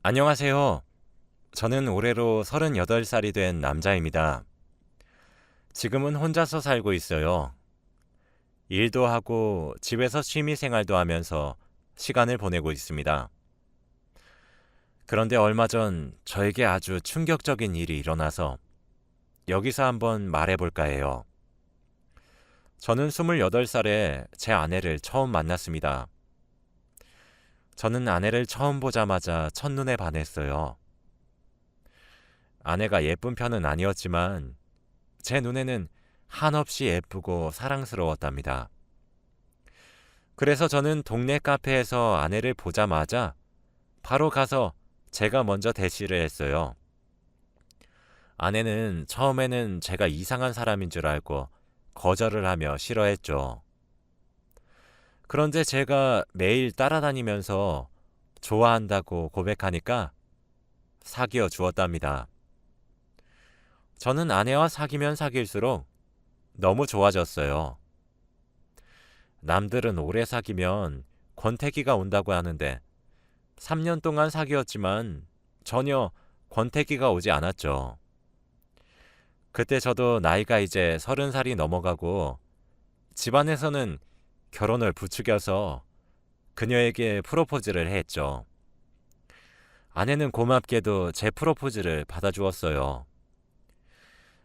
안녕하세요. 저는 올해로 38살이 된 남자입니다. 지금은 혼자서 살고 있어요. 일도 하고 집에서 취미 생활도 하면서 시간을 보내고 있습니다. 그런데 얼마 전 저에게 아주 충격적인 일이 일어나서 여기서 한번 말해볼까 해요. 저는 28살에 제 아내를 처음 만났습니다. 저는 아내를 처음 보자마자 첫눈에 반했어요. 아내가 예쁜 편은 아니었지만 제 눈에는 한없이 예쁘고 사랑스러웠답니다. 그래서 저는 동네 카페에서 아내를 보자마자 바로 가서 제가 먼저 대시를 했어요. 아내는 처음에는 제가 이상한 사람인 줄 알고 거절을 하며 싫어했죠. 그런데 제가 매일 따라다니면서 좋아한다고 고백하니까 사귀어 주었답니다. 저는 아내와 사귀면 사귈수록 너무 좋아졌어요. 남들은 오래 사귀면 권태기가 온다고 하는데 3년 동안 사귀었지만 전혀 권태기가 오지 않았죠. 그때 저도 나이가 이제 30살이 넘어가고 집안에서는 결혼을 부추겨서 그녀에게 프로포즈를 했죠. 아내는 고맙게도 제 프로포즈를 받아주었어요.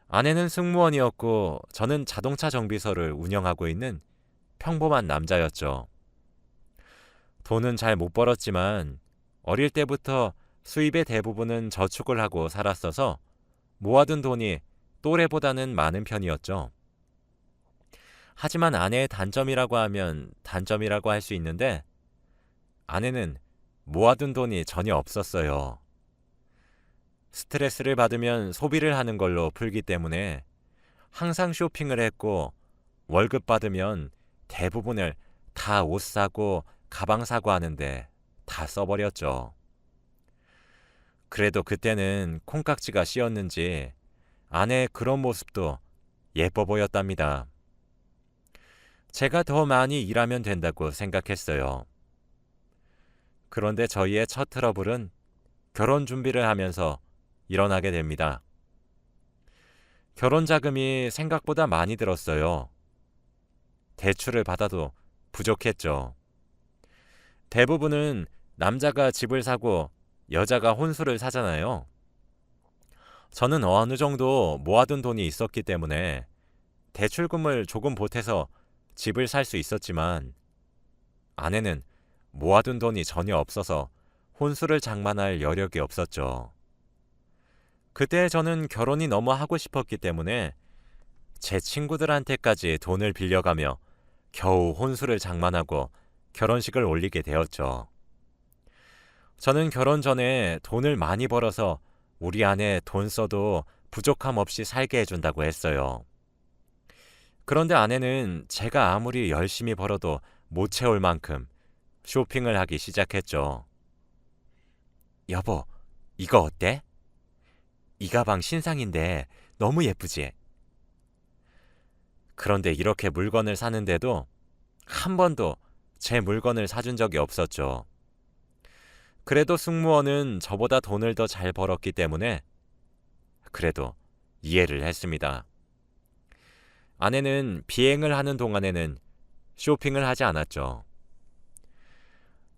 아내는 승무원이었고 저는 자동차 정비소를 운영하고 있는 평범한 남자였죠. 돈은 잘 못 벌었지만 어릴 때부터 수입의 대부분은 저축을 하고 살았어서 모아둔 돈이 또래보다는 많은 편이었죠. 하지만 아내의 단점이라고 하면 단점이라고 할 수 있는데 아내는 모아둔 돈이 전혀 없었어요. 스트레스를 받으면 소비를 하는 걸로 풀기 때문에 항상 쇼핑을 했고 월급 받으면 대부분을 다 옷 사고 가방 사고 하는데 다 써버렸죠. 그래도 그때는 콩깍지가 씌었는지 아내의 그런 모습도 예뻐 보였답니다. 제가 더 많이 일하면 된다고 생각했어요. 그런데 저희의 첫 트러블은 결혼 준비를 하면서 일어나게 됩니다. 결혼 자금이 생각보다 많이 들었어요. 대출을 받아도 부족했죠. 대부분은 남자가 집을 사고 여자가 혼수를 사잖아요. 저는 어느 정도 모아둔 돈이 있었기 때문에 대출금을 조금 보태서 집을 살 수 있었지만 아내는 모아둔 돈이 전혀 없어서 혼수를 장만할 여력이 없었죠. 그때 저는 결혼이 너무 하고 싶었기 때문에 제 친구들한테까지 돈을 빌려가며 겨우 혼수를 장만하고 결혼식을 올리게 되었죠. 저는 결혼 전에 돈을 많이 벌어서 우리 아내 돈 써도 부족함 없이 살게 해준다고 했어요. 그런데 아내는 제가 아무리 열심히 벌어도 못 채울 만큼 쇼핑을 하기 시작했죠. 여보, 이거 어때? 이 가방 신상인데 너무 예쁘지? 그런데 이렇게 물건을 사는데도 한 번도 제 물건을 사준 적이 없었죠. 그래도 승무원은 저보다 돈을 더 잘 벌었기 때문에 그래도 이해를 했습니다. 아내는 비행을 하는 동안에는 쇼핑을 하지 않았죠.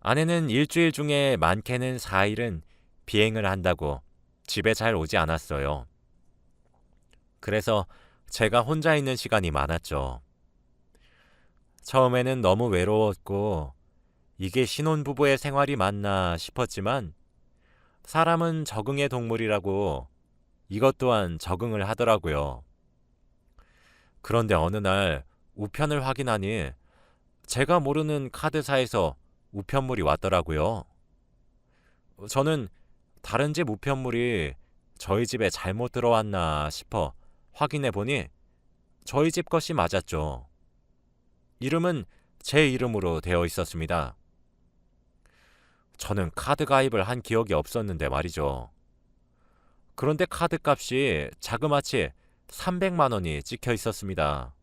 아내는 일주일 중에 많게는 4일은 비행을 한다고 집에 잘 오지 않았어요. 그래서 제가 혼자 있는 시간이 많았죠. 처음에는 너무 외로웠고 이게 신혼부부의 생활이 맞나 싶었지만 사람은 적응의 동물이라고 이것 또한 적응을 하더라고요. 그런데 어느 날 우편을 확인하니 제가 모르는 카드사에서 우편물이 왔더라고요. 저는 다른 집 우편물이 저희 집에 잘못 들어왔나 싶어 확인해 보니 저희 집 것이 맞았죠. 이름은 제 이름으로 되어 있었습니다. 저는 카드 가입을 한 기억이 없었는데 말이죠. 그런데 카드 값이 자그마치 300만 원이 찍혀 있었습니다.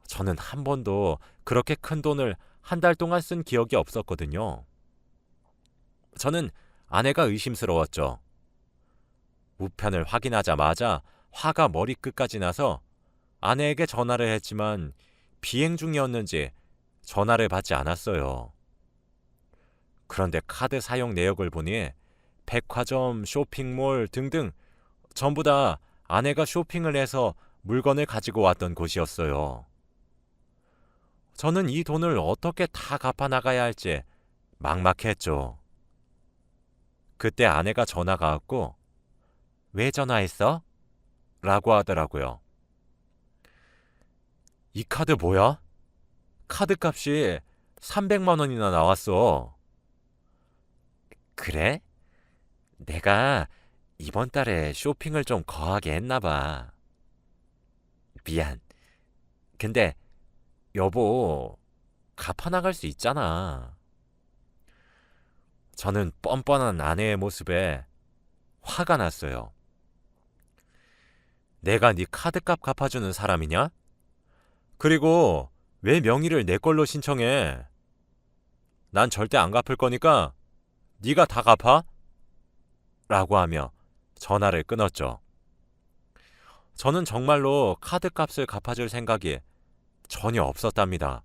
저는 한 번도 그렇게 큰 돈을 한 달 동안 쓴 기억이 없었거든요. 저는 아내가 의심스러웠죠. 우편을 확인하자마자 화가 머리끝까지 나서 아내에게 전화를 했지만 비행 중이었는지 전화를 받지 않았어요. 그런데 카드 사용 내역을 보니 백화점, 쇼핑몰 등등 전부 다 아내가 쇼핑을 해서 물건을 가지고 왔던 곳이었어요. 저는 이 돈을 어떻게 다 갚아 나가야 할지 막막했죠. 그때 아내가 전화가 왔고 왜 전화했어? 라고 하더라고요. 이 카드 뭐야? 카드 값이 300만 원이나 나왔어. 그래? 내가 이번 달에 쇼핑을 좀 거하게 했나 봐. 미안. 근데 여보, 갚아 나갈 수 있잖아. 저는 뻔뻔한 아내의 모습에 화가 났어요. 내가 네 카드값 갚아주는 사람이냐? 그리고 왜 명의를 내 걸로 신청해? 난 절대 안 갚을 거니까 네가 다 갚아? 라고 하며 전화를 끊었죠. 저는 정말로 카드값을 갚아줄 생각이 전혀 없었답니다.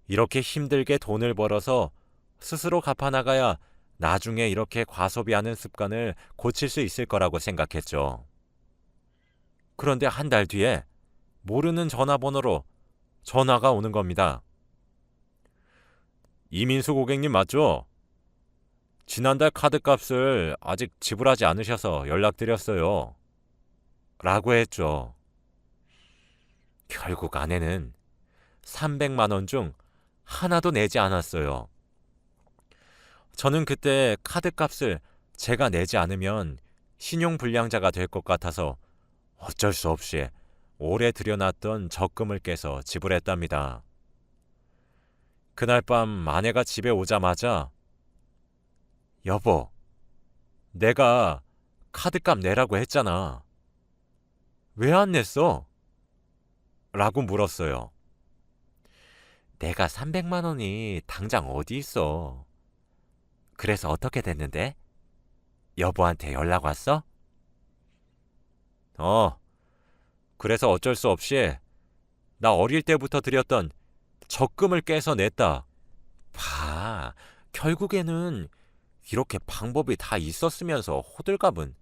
이렇게 힘들게 돈을 벌어서 스스로 갚아나가야 나중에 이렇게 과소비하는 습관을 고칠 수 있을 거라고 생각했죠. 그런데 한 달 뒤에 모르는 전화번호로 전화가 오는 겁니다. 이민수 고객님 맞죠? 지난달 카드값을 아직 지불하지 않으셔서 연락드렸어요. 라고 했죠. 결국 아내는 300만 원 중 하나도 내지 않았어요. 저는 그때 카드값을 제가 내지 않으면 신용불량자가 될 것 같아서 어쩔 수 없이 오래 들여놨던 적금을 깨서 지불했답니다. 그날 밤 아내가 집에 오자마자 여보, 내가 카드값 내라고 했잖아. 왜 안 냈어? 라고 물었어요. 내가 300만 원이 당장 어디 있어? 그래서 어떻게 됐는데? 여보한테 연락 왔어? 그래서 어쩔 수 없이 나 어릴 때부터 들였던 적금을 깨서 냈다. 봐, 결국에는 이렇게 방법이 다 있었으면서 호들갑은.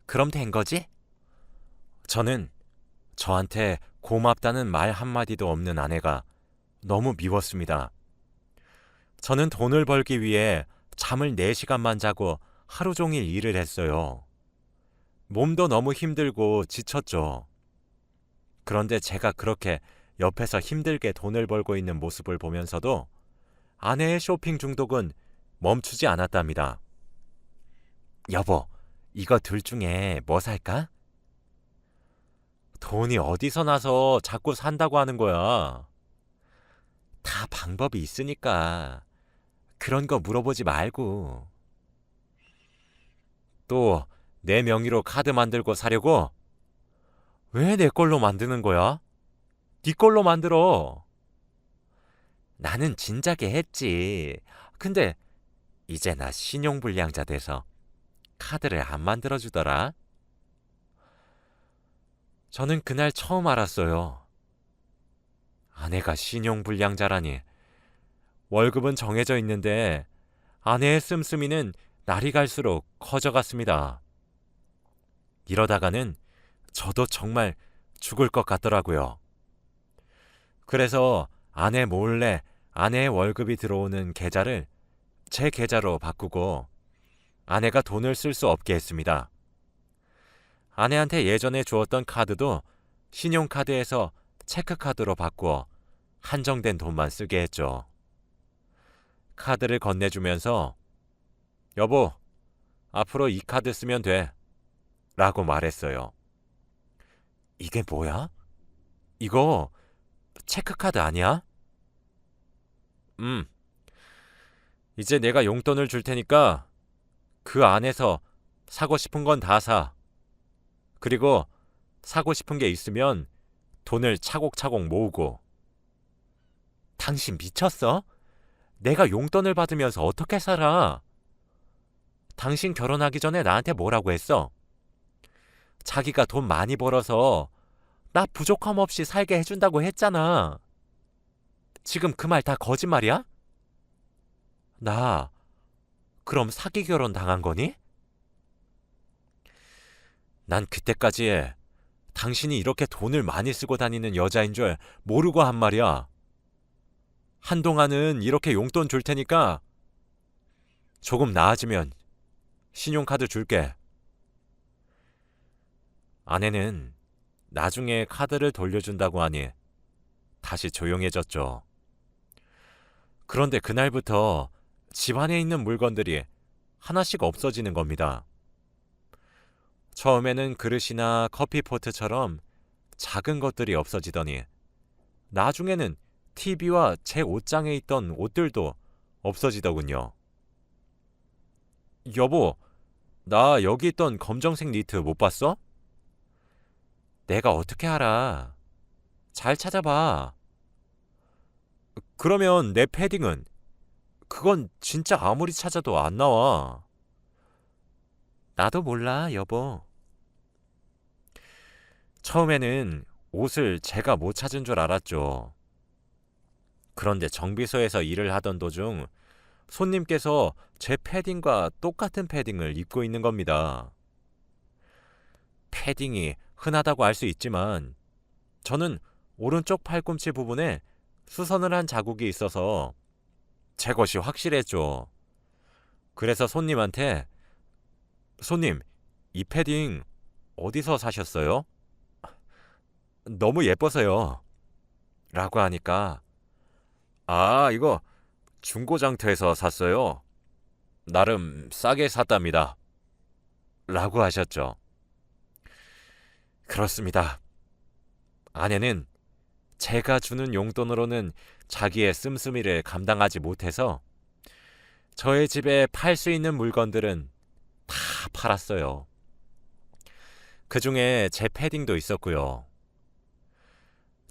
그럼 된 거지? 저는 저한테 고맙다는 말 한마디도 없는 아내가 너무 미웠습니다. 저는 돈을 벌기 위해 잠을 4시간만 자고 하루 종일 일을 했어요. 몸도 너무 힘들고 지쳤죠. 그런데 제가 그렇게 옆에서 힘들게 돈을 벌고 있는 모습을 보면서도 아내의 쇼핑 중독은 멈추지 않았답니다. 여보, 이거 둘 중에 뭐 살까? 돈이 어디서 나서 자꾸 산다고 하는 거야. 다 방법이 있으니까 그런 거 물어보지 말고. 또 내 명의로 카드 만들고 사려고? 왜 내 걸로 만드는 거야? 네 걸로 만들어. 나는 진작에 했지. 근데 이제 나 신용불량자 돼서 카드를 안 만들어주더라. 저는 그날 처음 알았어요. 아내가 신용불량자라니. 월급은 정해져 있는데 아내의 씀씀이는 날이 갈수록 커져갔습니다. 이러다가는 저도 정말 죽을 것 같더라고요. 그래서 아내 몰래 아내의 월급이 들어오는 계좌를 제 계좌로 바꾸고 아내가 돈을 쓸 수 없게 했습니다. 아내한테 예전에 주었던 카드도 신용카드에서 체크카드로 바꾸어 한정된 돈만 쓰게 했죠. 카드를 건네주면서 여보, 앞으로 이 카드 쓰면 돼. 라고 말했어요. 이게 뭐야? 이거 체크카드 아니야? 이제 내가 용돈을 줄 테니까 그 안에서 사고 싶은 건 다 사. 그리고 사고 싶은 게 있으면 돈을 차곡차곡 모으고. 당신 미쳤어? 내가 용돈을 받으면서 어떻게 살아? 당신 결혼하기 전에 나한테 뭐라고 했어? 자기가 돈 많이 벌어서 나 부족함 없이 살게 해준다고 했잖아. 지금 그 말 다 거짓말이야? 나 그럼 사기 결혼 당한 거니? 난 그때까지 당신이 이렇게 돈을 많이 쓰고 다니는 여자인 줄 모르고 한 말이야. 한동안은 이렇게 용돈 줄 테니까 조금 나아지면 신용카드 줄게. 아내는 나중에 카드를 돌려준다고 하니 다시 조용해졌죠. 그런데 그날부터 집안에 있는 물건들이 하나씩 없어지는 겁니다. 처음에는 그릇이나 커피포트처럼 작은 것들이 없어지더니 나중에는 TV와 제 옷장에 있던 옷들도 없어지더군요. 여보, 나 여기 있던 검정색 니트 못 봤어? 내가 어떻게 알아? 잘 찾아봐. 그러면 내 패딩은? 그건 진짜 아무리 찾아도 안 나와. 나도 몰라, 여보. 처음에는 옷을 제가 못 찾은 줄 알았죠. 그런데 정비소에서 일을 하던 도중 손님께서 제 패딩과 똑같은 패딩을 입고 있는 겁니다. 패딩이 흔하다고 할 수 있지만 저는 오른쪽 팔꿈치 부분에 수선을 한 자국이 있어서 제 것이 확실했죠. 그래서 손님한테 손님, 이 패딩 어디서 사셨어요? 너무 예뻐서요. 라고 하니까 이거 중고장터에서 샀어요. 나름 싸게 샀답니다. 라고 하셨죠. 그렇습니다. 아내는 제가 주는 용돈으로는 자기의 씀씀이를 감당하지 못해서 저의 집에 팔 수 있는 물건들은 다 팔았어요. 그 중에 제 패딩도 있었고요.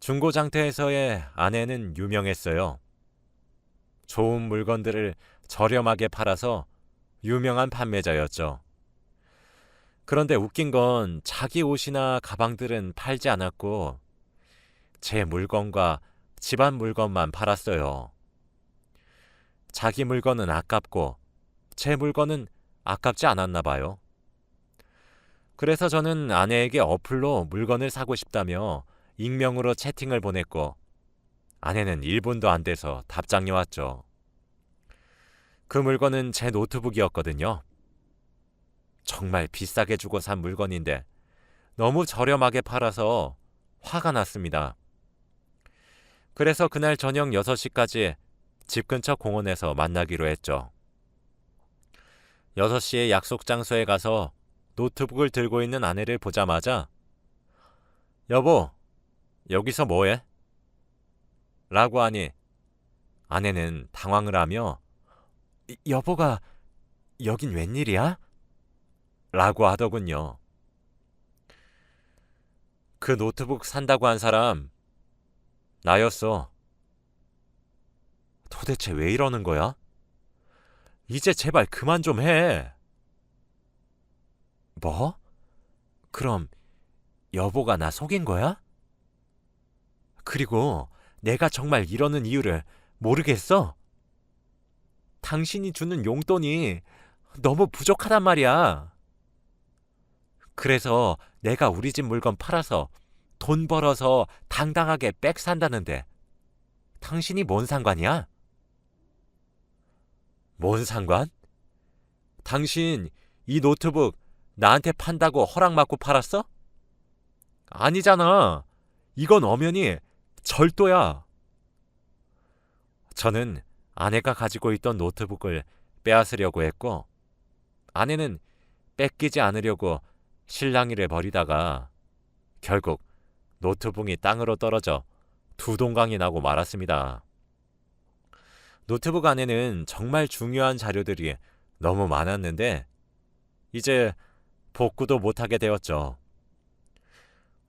중고장터에서의 아내는 유명했어요. 좋은 물건들을 저렴하게 팔아서 유명한 판매자였죠. 그런데 웃긴 건 자기 옷이나 가방들은 팔지 않았고 제 물건과 집안 물건만 팔았어요. 자기 물건은 아깝고 제 물건은 아깝지 않았나 봐요. 그래서 저는 아내에게 어플로 물건을 사고 싶다며 익명으로 채팅을 보냈고 아내는 1분도 안 돼서 답장이 왔죠. 그 물건은 제 노트북이었거든요. 정말 비싸게 주고 산 물건인데 너무 저렴하게 팔아서 화가 났습니다. 그래서 그날 저녁 6시까지 집 근처 공원에서 만나기로 했죠. 6시에 약속 장소에 가서 노트북을 들고 있는 아내를 보자마자 여보, 여기서 뭐해? 라고 하니 아내는 당황을 하며 여보가 여긴 웬일이야? 라고 하더군요. 그 노트북 산다고 한 사람 나였어. 도대체 왜 이러는 거야? 이제 제발 그만 좀 해. 뭐? 그럼 여보가 나 속인 거야? 그리고 내가 정말 이러는 이유를 모르겠어? 당신이 주는 용돈이 너무 부족하단 말이야. 그래서 내가 우리 집 물건 팔아서 돈 벌어서 당당하게 백 산다는데 당신이 뭔 상관이야? 뭔 상관? 당신 이 노트북 나한테 판다고 허락받고 팔았어? 아니잖아. 이건 엄연히 절도야. 저는 아내가 가지고 있던 노트북을 빼앗으려고 했고 아내는 뺏기지 않으려고 실랑이를 벌이다가 결국 노트북이 땅으로 떨어져 두 동강이 나고 말았습니다. 노트북 안에는 정말 중요한 자료들이 너무 많았는데 이제 복구도 못하게 되었죠.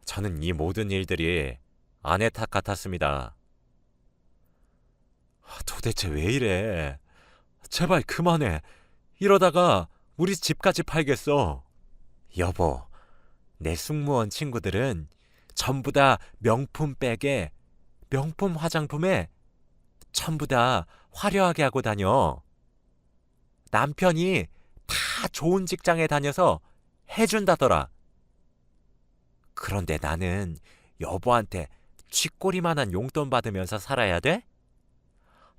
저는 이 모든 일들이 아내 탓 같았습니다. 도대체 왜 이래? 제발 그만해. 이러다가 우리 집까지 팔겠어. 여보, 내 승무원 친구들은 전부 다 명품 백에, 명품 화장품에 전부 다 화려하게 하고 다녀. 남편이 다 좋은 직장에 다녀서 해준다더라. 그런데 나는 여보한테 쥐꼬리만한 용돈 받으면서 살아야 돼?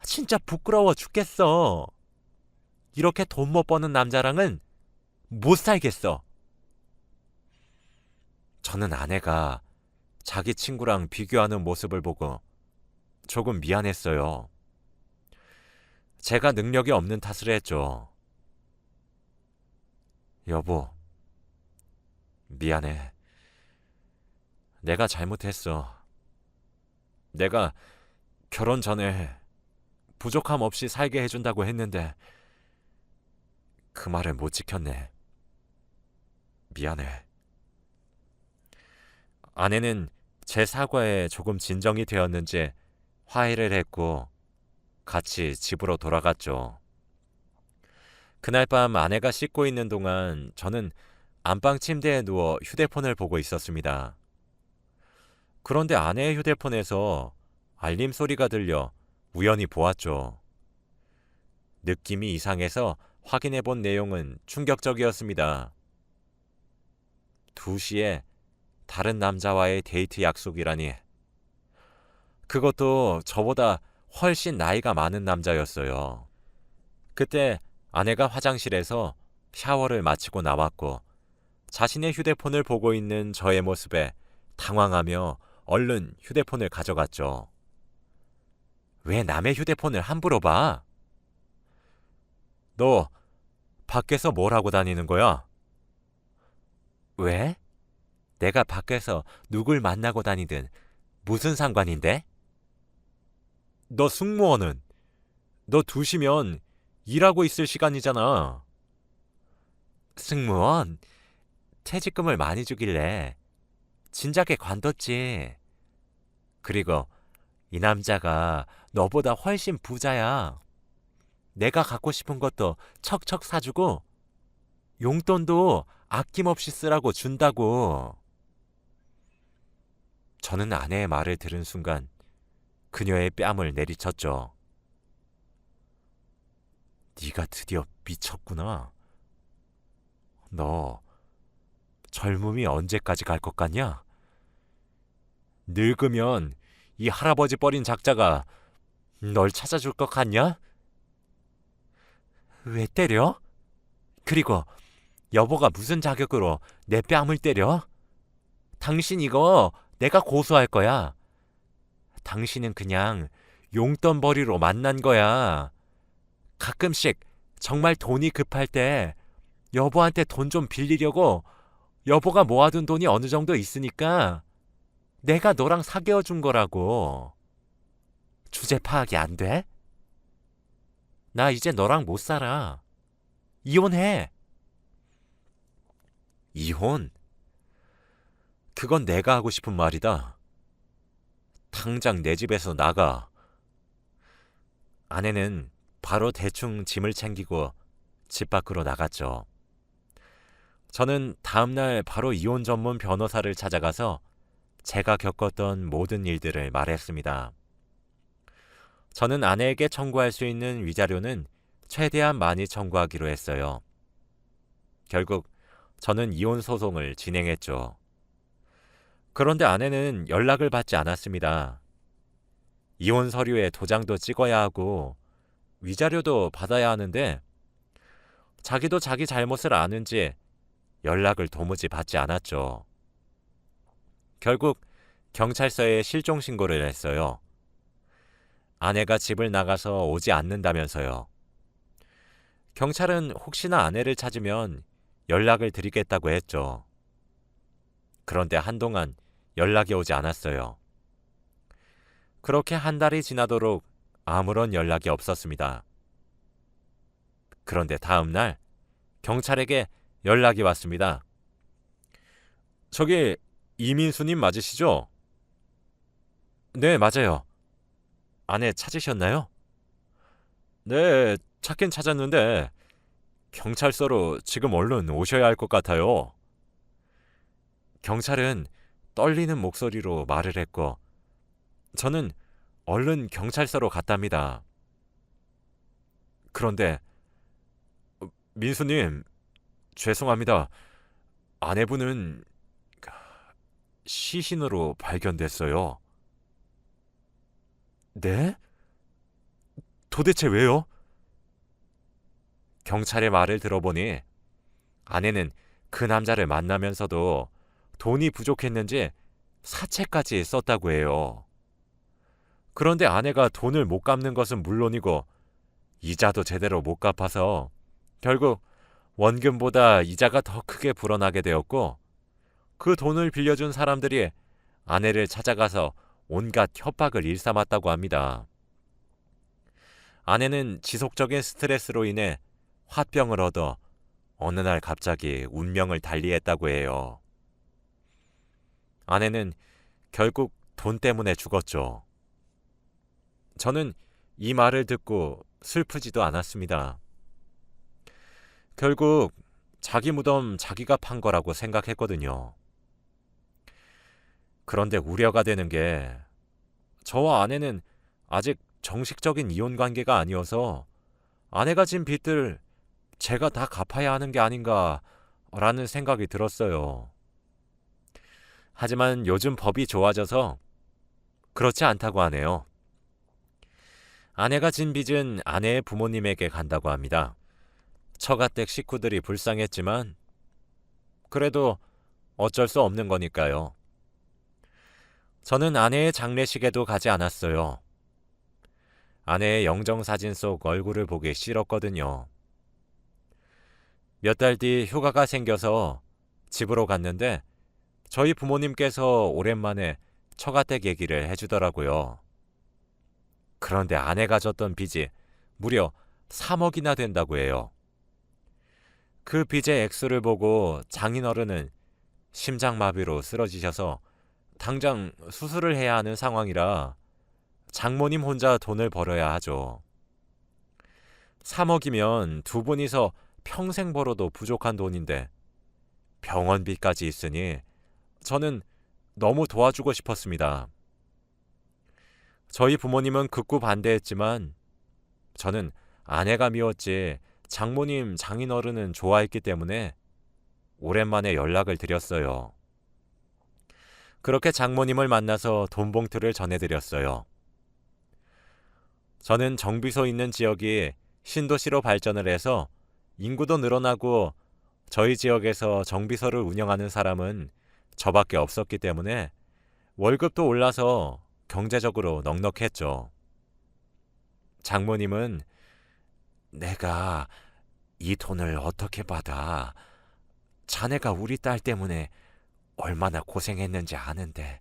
진짜 부끄러워 죽겠어. 이렇게 돈 못 버는 남자랑은 못 살겠어. 저는 아내가 자기 친구랑 비교하는 모습을 보고 조금 미안했어요. 제가 능력이 없는 탓을 했죠. 여보, 미안해. 내가 잘못했어. 내가 결혼 전에 부족함 없이 살게 해준다고 했는데 그 말을 못 지켰네. 미안해. 아내는 제 사과에 조금 진정이 되었는지 화해를 했고 같이 집으로 돌아갔죠. 그날 밤 아내가 씻고 있는 동안 저는 안방 침대에 누워 휴대폰을 보고 있었습니다. 그런데 아내의 휴대폰에서 알림 소리가 들려 우연히 보았죠. 느낌이 이상해서 확인해 본 내용은 충격적이었습니다. 2시에 다른 남자와의 데이트 약속이라니. 그것도 저보다 훨씬 나이가 많은 남자였어요. 그때 아내가 화장실에서 샤워를 마치고 나왔고 자신의 휴대폰을 보고 있는 저의 모습에 당황하며 얼른 휴대폰을 가져갔죠. 왜 남의 휴대폰을 함부로 봐? 너 밖에서 뭘 하고 다니는 거야? 왜? 내가 밖에서 누굴 만나고 다니든 무슨 상관인데? 너 승무원은? 너 2시면 일하고 있을 시간이잖아. 승무원? 퇴직금을 많이 주길래 진작에 관뒀지. 그리고 이 남자가 너보다 훨씬 부자야. 내가 갖고 싶은 것도 척척 사주고 용돈도 아낌없이 쓰라고 준다고. 저는 아내의 말을 들은 순간 그녀의 뺨을 내리쳤죠. 네가 드디어 미쳤구나. 너 젊음이 언제까지 갈 것 같냐? 늙으면 이 할아버지 뻘인 작자가 널 찾아줄 것 같냐? 왜 때려? 그리고 여보가 무슨 자격으로 내 뺨을 때려? 당신 이거 내가 고소할 거야. 당신은 그냥 용돈벌이로 만난 거야. 가끔씩 정말 돈이 급할 때 여보한테 돈 좀 빌리려고 여보가 모아둔 돈이 어느 정도 있으니까 내가 너랑 사귀어 준 거라고. 주제 파악이 안 돼? 나 이제 너랑 못 살아. 이혼해. 이혼? 그건 내가 하고 싶은 말이다. 당장 내 집에서 나가. 아내는 바로 대충 짐을 챙기고 집 밖으로 나갔죠. 저는 다음날 바로 이혼 전문 변호사를 찾아가서 제가 겪었던 모든 일들을 말했습니다. 저는 아내에게 청구할 수 있는 위자료는 최대한 많이 청구하기로 했어요. 결국 저는 이혼 소송을 진행했죠. 그런데 아내는 연락을 받지 않았습니다. 이혼 서류에 도장도 찍어야 하고 위자료도 받아야 하는데 자기도 자기 잘못을 아는지 연락을 도무지 받지 않았죠. 결국 경찰서에 실종 신고를 했어요. 아내가 집을 나가서 오지 않는다면서요. 경찰은 혹시나 아내를 찾으면 연락을 드리겠다고 했죠. 그런데 한동안 연락이 오지 않았어요. 그렇게 한 달이 지나도록 아무런 연락이 없었습니다. 그런데 다음 날 경찰에게 연락이 왔습니다. 저기 이민수님 맞으시죠? 네, 맞아요. 아내 찾으셨나요? 네, 찾긴 찾았는데 경찰서로 지금 얼른 오셔야 할 것 같아요. 경찰은 떨리는 목소리로 말을 했고, 저는 얼른 경찰서로 갔답니다. 그런데 민수님, 죄송합니다. 아내분은 시신으로 발견됐어요. 네? 도대체 왜요? 경찰의 말을 들어보니 아내는 그 남자를 만나면서도 돈이 부족했는지 사채까지 썼다고 해요. 그런데 아내가 돈을 못 갚는 것은 물론이고 이자도 제대로 못 갚아서 결국 원금보다 이자가 더 크게 불어나게 되었고, 그 돈을 빌려준 사람들이 아내를 찾아가서 온갖 협박을 일삼았다고 합니다. 아내는 지속적인 스트레스로 인해 화병을 얻어 어느 날 갑자기 운명을 달리했다고 해요. 아내는 결국 돈 때문에 죽었죠. 저는 이 말을 듣고 슬프지도 않았습니다. 결국 자기 무덤 자기가 판 거라고 생각했거든요. 그런데 우려가 되는 게, 저와 아내는 아직 정식적인 이혼 관계가 아니어서 아내가 진 빚들 제가 다 갚아야 하는 게 아닌가라는 생각이 들었어요. 하지만 요즘 법이 좋아져서 그렇지 않다고 하네요. 아내가 진 빚은 아내의 부모님에게 간다고 합니다. 처가댁 식구들이 불쌍했지만 그래도 어쩔 수 없는 거니까요. 저는 아내의 장례식에도 가지 않았어요. 아내의 영정사진 속 얼굴을 보기 싫었거든요. 몇 달 뒤 휴가가 생겨서 집으로 갔는데 저희 부모님께서 오랜만에 처가댁 얘기를 해주더라고요. 그런데 아내가 졌던 빚이 무려 3억이나 된다고 해요. 그 빚의 액수를 보고 장인어른은 심장마비로 쓰러지셔서 당장 수술을 해야 하는 상황이라 장모님 혼자 돈을 벌어야 하죠. 3억이면 두 분이서 평생 벌어도 부족한 돈인데 병원비까지 있으니 저는 너무 도와주고 싶었습니다. 저희 부모님은 극구 반대했지만 저는 아내가 미웠지 장모님, 장인어른은 좋아했기 때문에 오랜만에 연락을 드렸어요. 그렇게 장모님을 만나서 돈 봉투를 전해드렸어요. 저는 정비소 있는 지역이 신도시로 발전을 해서 인구도 늘어나고 저희 지역에서 정비소를 운영하는 사람은 저밖에 없었기 때문에 월급도 올라서 경제적으로 넉넉했죠. 장모님은 내가 이 돈을 어떻게 받아? 자네가 우리 딸 때문에 얼마나 고생했는지 아는데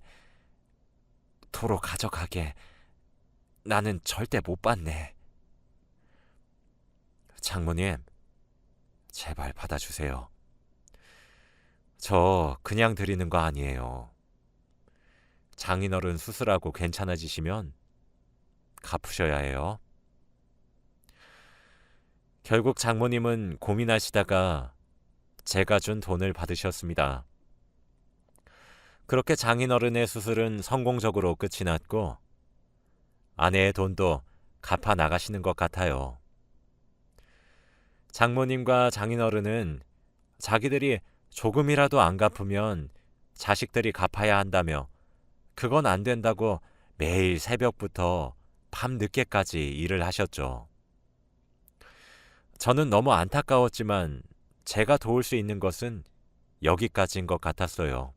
도로 가져가게. 나는 절대 못 받네. 장모님, 제발 받아주세요. 저 그냥 드리는 거 아니에요. 장인어른 수술하고 괜찮아지시면 갚으셔야 해요. 결국 장모님은 고민하시다가 제가 준 돈을 받으셨습니다. 그렇게 장인어른의 수술은 성공적으로 끝이 났고 아내의 돈도 갚아 나가시는 것 같아요. 장모님과 장인어른은 자기들이 조금이라도 안 갚으면 자식들이 갚아야 한다며 그건 안 된다고 매일 새벽부터 밤 늦게까지 일을 하셨죠. 저는 너무 안타까웠지만 제가 도울 수 있는 것은 여기까지인 것 같았어요.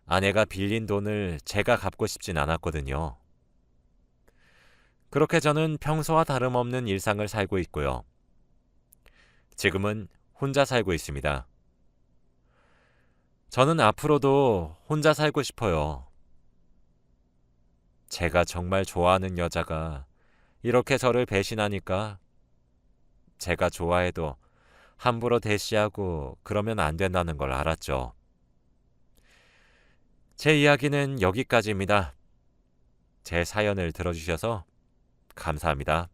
아내가 빌린 돈을 제가 갚고 싶진 않았거든요. 그렇게 저는 평소와 다름없는 일상을 살고 있고요. 지금은 혼자 살고 있습니다. 저는 앞으로도 혼자 살고 싶어요. 제가 정말 좋아하는 여자가 이렇게 저를 배신하니까 제가 좋아해도 함부로 대시하고 그러면 안 된다는 걸 알았죠. 제 이야기는 여기까지입니다. 제 사연을 들어주셔서 감사합니다.